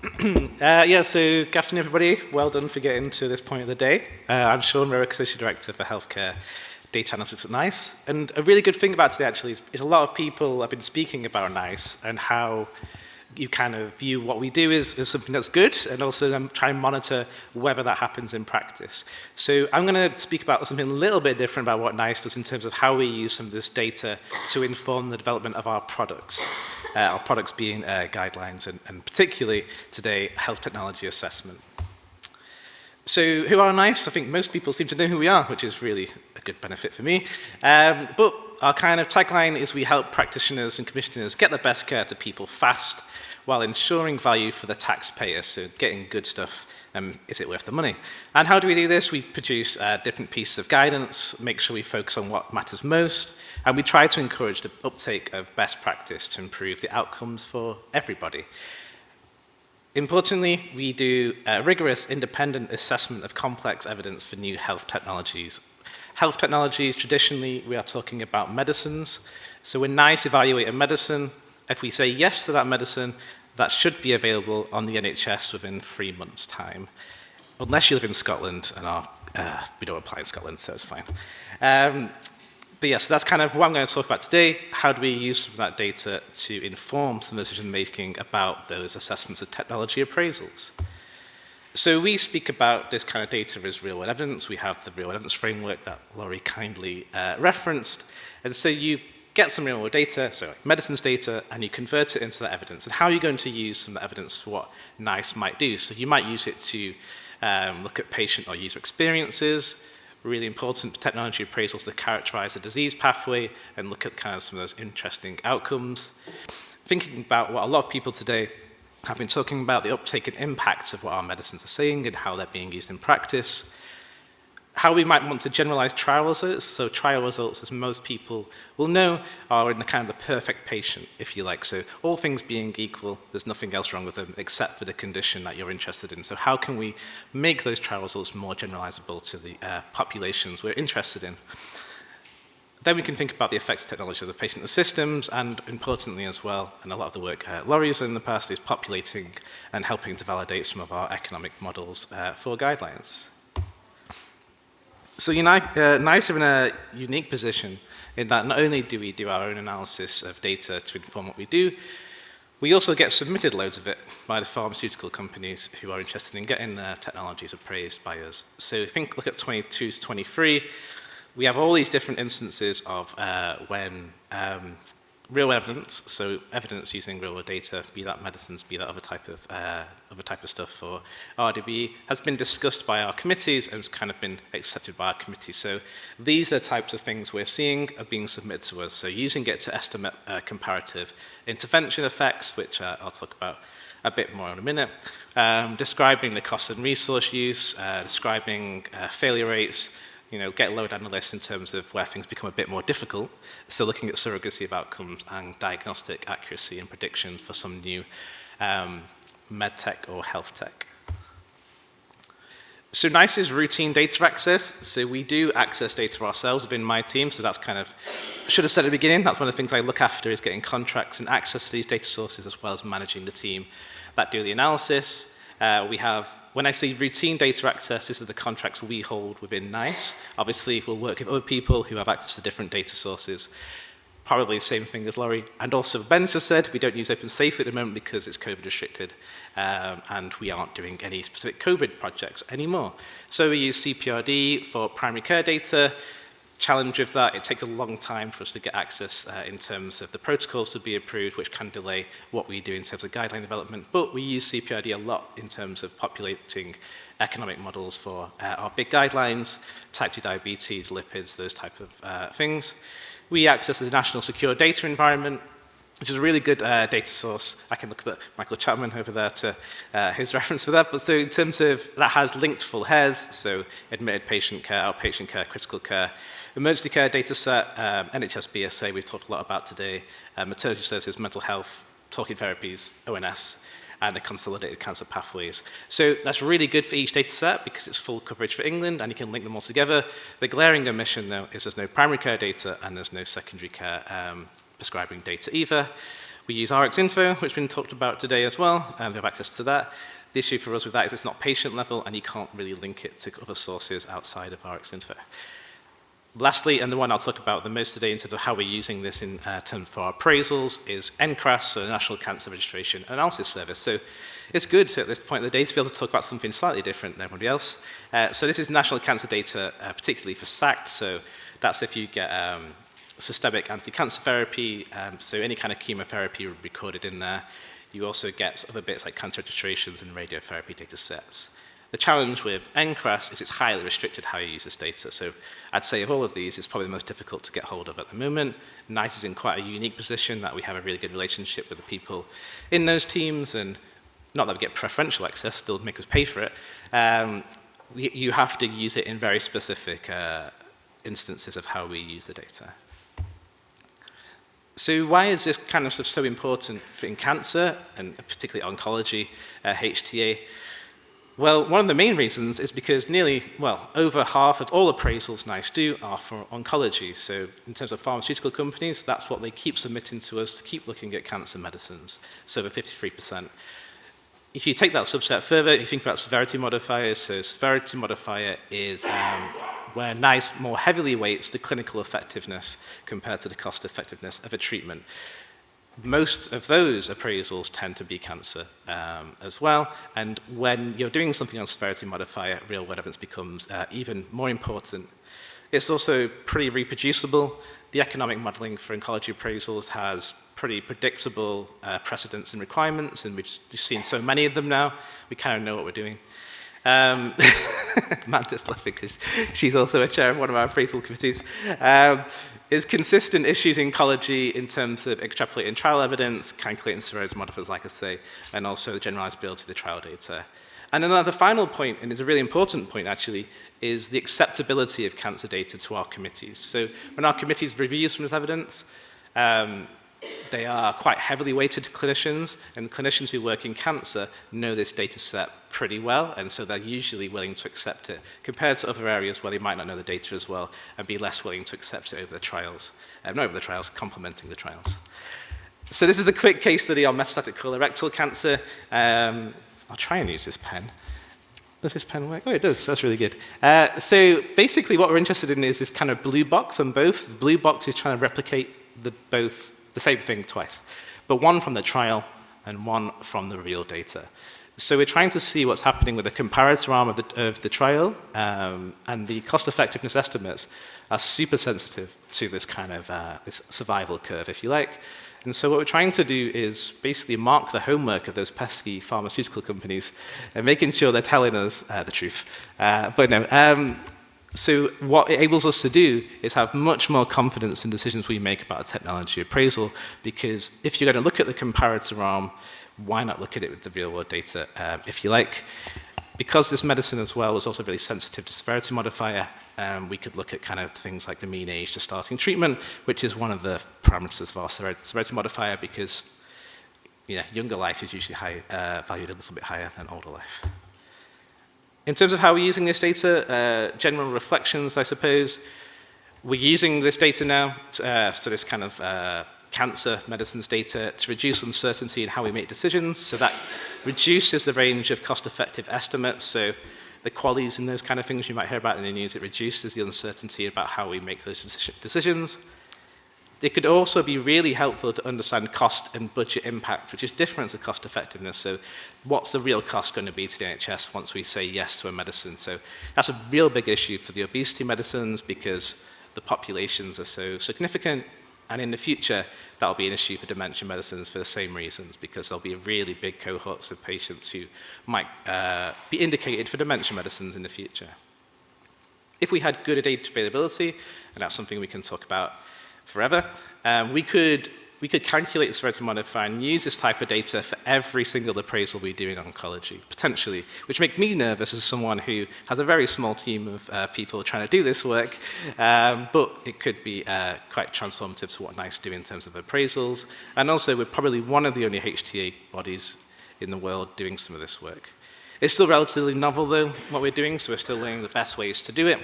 So good afternoon, everybody. Well done for getting to this point of the day. I'm Shaun Rowark, Associate Director for Healthcare Data Analytics at NICE. And a really good thing about today, actually, is a lot of people have been speaking about NICE and how you kind of view what we do as something that's good, and also then try and monitor whether that happens in practice. So I'm going to speak about something a little bit different about what NICE does in terms of how we use some of this data to inform the development of our products being guidelines, and particularly today, health technology assessment. So who are NICE? I think most people seem to know who we are, which is really a good benefit for me. But our kind of tagline is we help practitioners and commissioners get the best care to people fast while ensuring value for the taxpayer, so getting good stuff, is it worth the money? And how do we do this? We produce different pieces of guidance, make sure we focus on what matters most, and we try to encourage the uptake of best practice to improve the outcomes for everybody. Importantly, we do a rigorous independent assessment of complex evidence for new health technologies. Health technologies, traditionally, we are talking about medicines. So when NICE evaluate a medicine, if we say yes to that medicine, that should be available on the NHS within 3 months' time, unless you live in Scotland, and we don't apply in Scotland, so it's fine. But yes, that's kind of what I'm going to talk about today. How do we use some of that data to inform some decision-making about those assessments of technology appraisals? So we speak about this kind of data as real-world evidence. We have the real-world evidence framework that Laurie kindly referenced. And so you get some real-world data, so like medicines data, and you convert it into that evidence. And how are you going to use some of the evidence for what NICE might do? So you might use it to look at patient or user experiences. Really important for technology appraisals to characterize the disease pathway and look at kind of some of those interesting outcomes. Thinking about what a lot of people today have been talking about, the uptake and impacts of what our medicines are saying and how they're being used in practice. How we might want to generalize trial results. So trial results, as most people will know, are in the kind of the perfect patient, if you like. So all things being equal, there's nothing else wrong with them except for the condition that you're interested in. So how can we make those trial results more generalizable to the populations we're interested in? Then we can think about the effects of technology of the patient and the systems, and importantly as well, and a lot of the work Laurie's done in the past, is populating and helping to validate some of our economic models for guidelines. So NICE are in a unique position in that not only do we do our own analysis of data to inform what we do, we also get submitted loads of it by the pharmaceutical companies who are interested in getting their technologies appraised by us. So look at 22 to 23, we have all these different instances of when real evidence, so evidence using real world data, be that medicines, be that other type of stuff for RDB, has been discussed by our committees and has kind of been accepted by our committee. So these are the types of things we're seeing are being submitted to us. So using it to estimate comparative intervention effects, which I'll talk about a bit more in a minute, describing the cost and resource use, describing failure rates, get low down the list in terms of where things become a bit more difficult. So looking at surrogacy of outcomes and diagnostic accuracy and prediction for some new med tech or health tech. So NICE is routine data access. So we do access data ourselves within my team. So that's kind of, should have said at the beginning, that's one of the things I look after is getting contracts and access to these data sources as well as managing the team that do the analysis. When I say routine data access, this is the contracts we hold within NICE. Obviously, we'll work with other people who have access to different data sources. Probably the same thing as Laurie. And also, Bennett just said, we don't use OpenSafely at the moment because it's COVID restricted, and we aren't doing any specific COVID projects anymore. So we use CPRD for primary care data. Challenge with that, it takes a long time for us to get access in terms of the protocols to be approved, which can delay what we do in terms of guideline development. But we use CPRD a lot in terms of populating economic models for our big guidelines, type 2 diabetes, lipids, those type of things. We access the National Secure Data Environment, which is a really good data source. I can look at Michael Chapman over there to his reference for that. But so in terms of, that has linked full HERS, so admitted patient care, outpatient care, critical care, emergency care data set, NHS BSA we've talked a lot about today, maternity services, mental health, talking therapies, ONS, and the consolidated cancer pathways. So that's really good for each data set because it's full coverage for England and you can link them all together. The glaring omission though is there's no primary care data and there's no secondary care prescribing data either. We use RxInfo, which has been talked about today as well, and we have access to that. The issue for us with that is it's not patient level, and you can't really link it to other sources outside of RxInfo. Lastly, and the one I'll talk about the most today in terms of how we're using this in terms for our appraisals, is NCRAS, so the National Cancer Registration Analysis Service. So it's good at this point in the day to be able to talk about something slightly different than everybody else. So this is national cancer data, particularly for SACT. So that's if you get systemic anti-cancer therapy, so any kind of chemotherapy will be recorded in there. You also get other bits like cancer registrations and radiotherapy data sets. The challenge with NCRAS is it's highly restricted how you use this data. So I'd say of all of these, it's probably the most difficult to get hold of at the moment. NICE is in quite a unique position that we have a really good relationship with the people in those teams, and not that we get preferential access, still make us pay for it. You have to use it in very specific instances of how we use the data. So why is this kind of stuff so important in cancer, and particularly oncology, HTA? Well, one of the main reasons is because over half of all appraisals NICE do are for oncology. So in terms of pharmaceutical companies, that's what they keep submitting to us to keep looking at cancer medicines, so over 53%. If you take that subset further, you think about severity modifiers. So severity modifier is where NICE more heavily weights the clinical effectiveness compared to the cost effectiveness of a treatment. Most of those appraisals tend to be cancer as well, and when you're doing something on severity modifier, real-world evidence becomes even more important. It's also pretty reproducible. The economic modeling for oncology appraisals has pretty predictable precedents and requirements, and we've seen so many of them now, we kind of know what we're doing. Amanda's laughing because she's also a chair of one of our appraisal committees. Is consistent issues in oncology in terms of extrapolating trial evidence, calculating severity modifiers, like I say, and also the generalizability of the trial data. And then the final point, and it's a really important point actually, is the acceptability of cancer data to our committees. So when our committees review some of this evidence, they are quite heavily weighted clinicians, and clinicians who work in cancer know this data set pretty well, and so they're usually willing to accept it, compared to other areas where they might not know the data as well, and be less willing to accept it over the trials. Not over the trials, complementing the trials. So this is a quick case study on metastatic colorectal cancer. I'll try and use this pen. Does this pen work? Oh, it does. That's really good. So basically what we're interested in is this kind of blue box on both. The blue box is trying to replicate the same thing twice, but one from the trial and one from the real data. So we're trying to see what's happening with the comparator arm of the trial, and the cost effectiveness estimates are super sensitive to this kind of this survival curve, if you like. And so what we're trying to do is basically mark the homework of those pesky pharmaceutical companies and making sure they're telling us the truth. So what it enables us to do is have much more confidence in decisions we make about a technology appraisal, because if you're going to look at the comparator arm, why not look at it with the real-world data, if you like? Because this medicine as well is also really sensitive to severity modifier, we could look at kind of things like the mean age to starting treatment, which is one of the parameters of our severity modifier, because younger life is usually valued a little bit higher than older life. In terms of how we're using this data, general reflections, I suppose. We're using this data now, so this kind of cancer medicines data, to reduce uncertainty in how we make decisions. So that reduces the range of cost-effective estimates. So the qualities and those kind of things you might hear about in the news, it reduces the uncertainty about how we make those decisions. It could also be really helpful to understand cost and budget impact, which is different to cost effectiveness. So what's the real cost going to be to the NHS once we say yes to a medicine? So that's a real big issue for the obesity medicines, because the populations are so significant. And in the future, that'll be an issue for dementia medicines for the same reasons, because there'll be really big cohorts of patients who might be indicated for dementia medicines in the future. If we had good data availability, and that's something we can talk about forever, we could calculate the severity modifier and use this type of data for every single appraisal we do in oncology, potentially, which makes me nervous as someone who has a very small team of people trying to do this work, but it could be quite transformative to what NICE do in terms of appraisals, and also we're probably one of the only HTA bodies in the world doing some of this work. It's still relatively novel, though, what we're doing, so we're still learning the best ways to do it.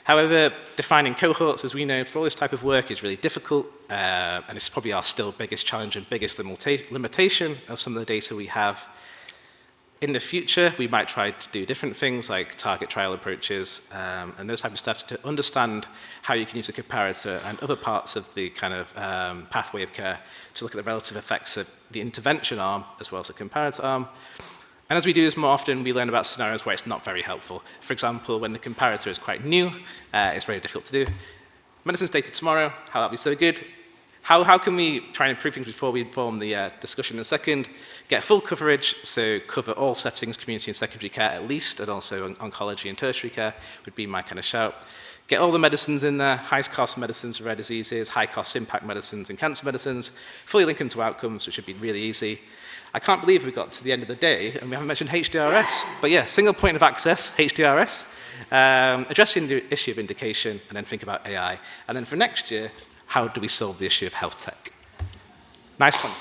However, defining cohorts, as we know, for all this type of work is really difficult, and it's probably our still biggest challenge and biggest limitation of some of the data we have. In the future, we might try to do different things like target trial approaches and those type of stuff to understand how you can use a comparator and other parts of the kind of pathway of care to look at the relative effects of the intervention arm as well as the comparator arm. And as we do this more often, we learn about scenarios where it's not very helpful. For example, when the comparator is quite new, it's very difficult to do. Medicine's data tomorrow, how that'll be so good. How can we try and improve things before we inform the discussion in a second? Get full coverage, so cover all settings, community and secondary care at least, and also oncology and tertiary care would be my kind of shout. Get all the medicines in there, highest cost medicines for rare diseases, high cost impact medicines and cancer medicines, fully link them to outcomes, which should be really easy. I can't believe we got to the end of the day and we haven't mentioned HDRS, but yeah, single point of access, HDRS, addressing the issue of indication, and then think about AI. And then for next year, how do we solve the issue of health tech? Nice one.